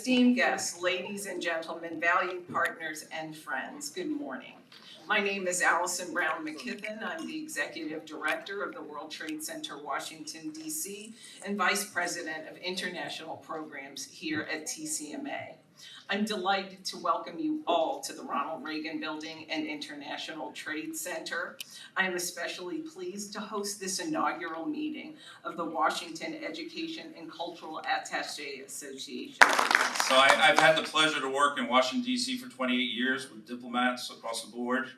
Esteemed guests, ladies and gentlemen, valued partners and friends, good morning. My name is Allison Brown McKithen. I'm the Executive Director of the World Trade Center, Washington, D.C., and Vice President of International Programs here at TCMA. I'm delighted to welcome you all to the Ronald Reagan Building and International Trade Center. I am especially pleased to host this inaugural meeting of the Washington Education and Cultural Attachés Association. So I've had the pleasure to work in Washington, D.C. for 28 years with diplomats across the board.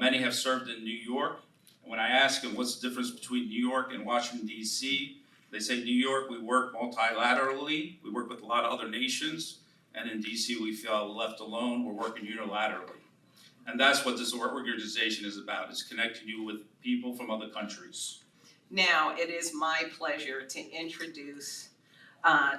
Many have served in New York. And when I ask them what's the difference between New York and Washington, D.C., they say New York, we work multilaterally. We work with a lot of other nations. And in D.C., we feel left alone. We're working unilaterally. And that's what this organization is about. It's connecting you with people from other countries. Now, it is my pleasure to introduce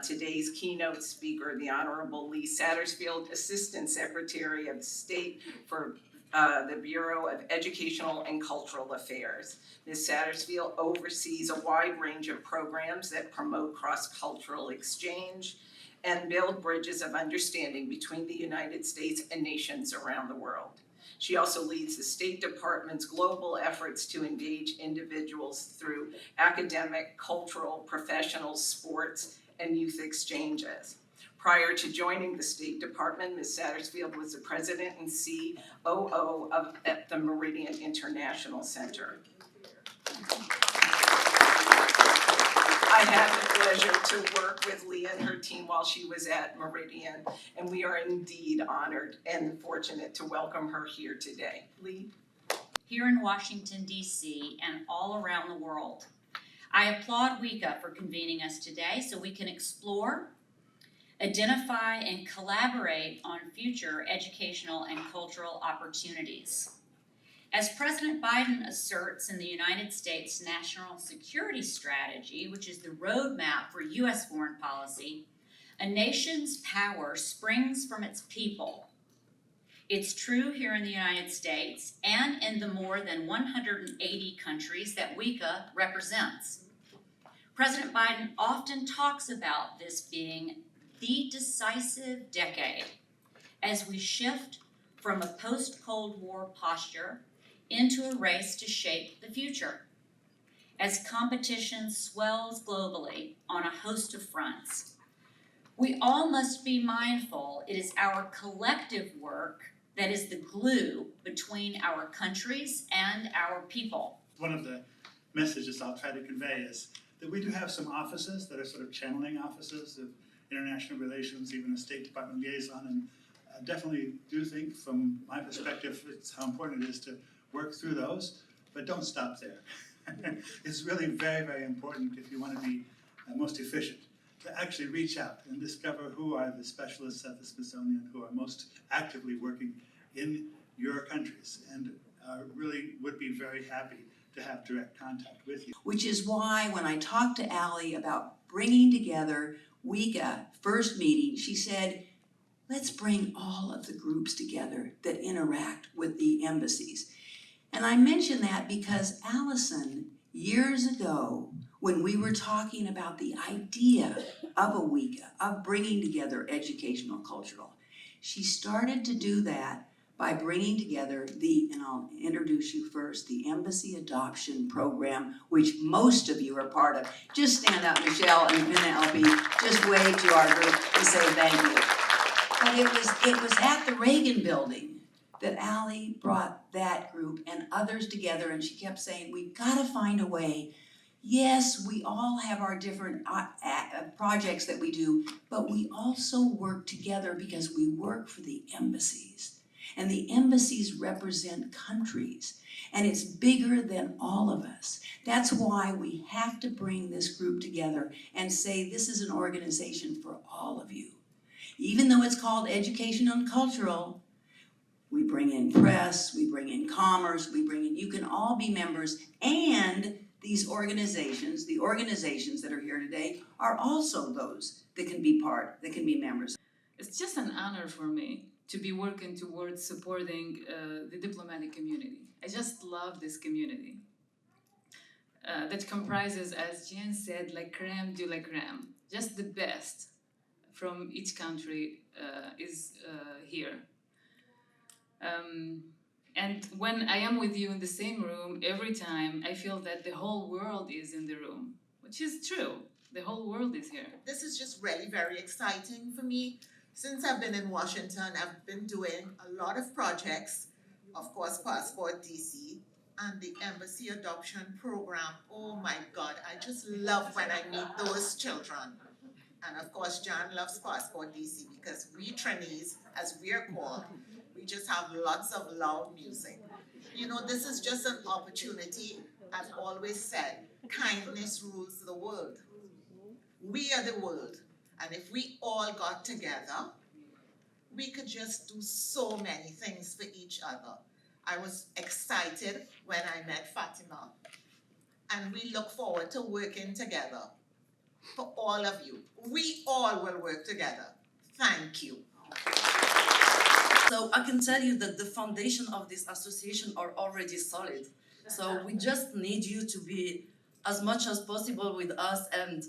today's keynote speaker, the Honorable Lee Satterfield, Assistant Secretary of State for the Bureau of Educational and Cultural Affairs. Ms. Satterfield oversees a wide range of programs that promote cross-cultural exchange and build bridges of understanding between the United States and nations around the world. She also leads the State Department's global efforts to engage individuals through academic, cultural, professional, sports, and youth exchanges. Prior to joining the State Department, Ms. Satterfield was the president and COO at the Meridian International Center. I had the pleasure to work with Lee and her team while she was at Meridian, and we are indeed honored and fortunate to welcome her here today. Lee? Here in Washington, D.C. and all around the world, I applaud WECAA for convening us today so we can explore, identify, and collaborate on future educational and cultural opportunities. As President Biden asserts in the United States National Security Strategy, which is the roadmap for U.S. foreign policy, a nation's power springs from its people. It's true here in the United States and in the more than 180 countries that WECAA represents. President Biden often talks about this being the decisive decade as we shift from a post-Cold War posture into a race to shape the future. As competition swells globally on a host of fronts, we all must be mindful it is our collective work that is the glue between our countries and our people. One of the messages I'll try to convey is that we do have some offices that are sort of channeling offices of international relations, even a State Department liaison, and I definitely do think, from my perspective, it's how important it is to work through those, but don't stop there. It's really very, very important if you want to be most efficient, to actually reach out and discover who are the specialists at the Smithsonian who are most actively working in your countries, and really would be very happy to have direct contact with you. Which is why when I talked to Allie about bringing together WECAA first meeting, she said, let's bring all of the groups together that interact with the embassies. And I mention that because Allison, years ago, when we were talking about the idea of a WECAA, of bringing together educational, cultural, she started to do that by bringing together and I'll introduce you first, the Embassy Adoption Program, which most of you are part of. Just stand up, Michelle and Penelope, just wave to our group and say thank you. But it was at the Reagan Building that Allie brought that group and others together, and she kept saying, we've got to find a way. Yes, we all have our different projects that we do, but we also work together because we work for the embassies. And the embassies represent countries, and it's bigger than all of us. That's why we have to bring this group together and say this is an organization for all of you. Even though it's called Educational and Cultural, we bring in press, we bring in commerce, you can all be members, and these organizations, the organizations that are here today, are also those that can be members. It's just an honor for me to be working towards supporting the diplomatic community. I just love this community that comprises, as Jen said, like crème de la crème, just the best from each country is here. And when I am with you in the same room, every time I feel that the whole world is in the room, which is true. The whole world is here. This is just really very exciting for me. Since I've been in Washington, I've been doing a lot of projects, of course, Passport DC and the Embassy Adoption Program. Oh my God, I just love when I meet those children. And of course, John loves Passport DC because we trainees, as we're called, we just have lots of loud music. You know, this is just an opportunity. I've always said, kindness rules the world. We are the world. And if we all got together, we could just do so many things for each other. I was excited when I met Fatima. And we look forward to working together for all of you. We all will work together. Thank you. So I can tell you that the foundation of this association are already solid. So we just need you to be as much as possible with us, and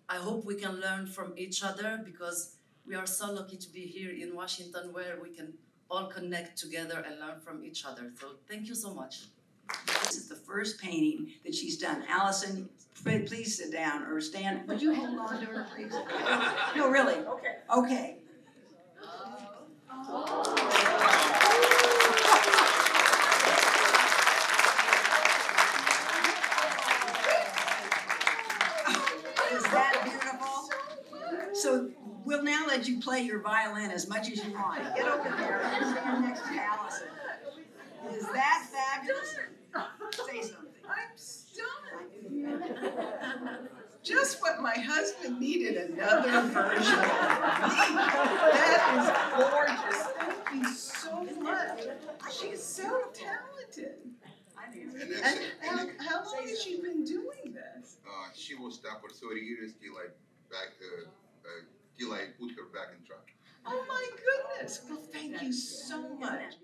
I hope we can learn from each other because we are so lucky to be here in Washington where we can all connect together and learn from each other. So thank you so much. This is the first painting that she's done. Allison, please sit down or stand. Would you hold on to her, please? No, really? Okay. Okay. Is that beautiful? So we'll now let you play your violin as much as you want. Get over there and stand next to Allison. Is that fabulous? Say something. I'm stunned. Just what my husband needed, another version of me. That is gorgeous. Thank you so much. She's so talented. And how long has she been doing this? She will stop for 30 years till I put her back in track. Oh my goodness. Well, thank you so much.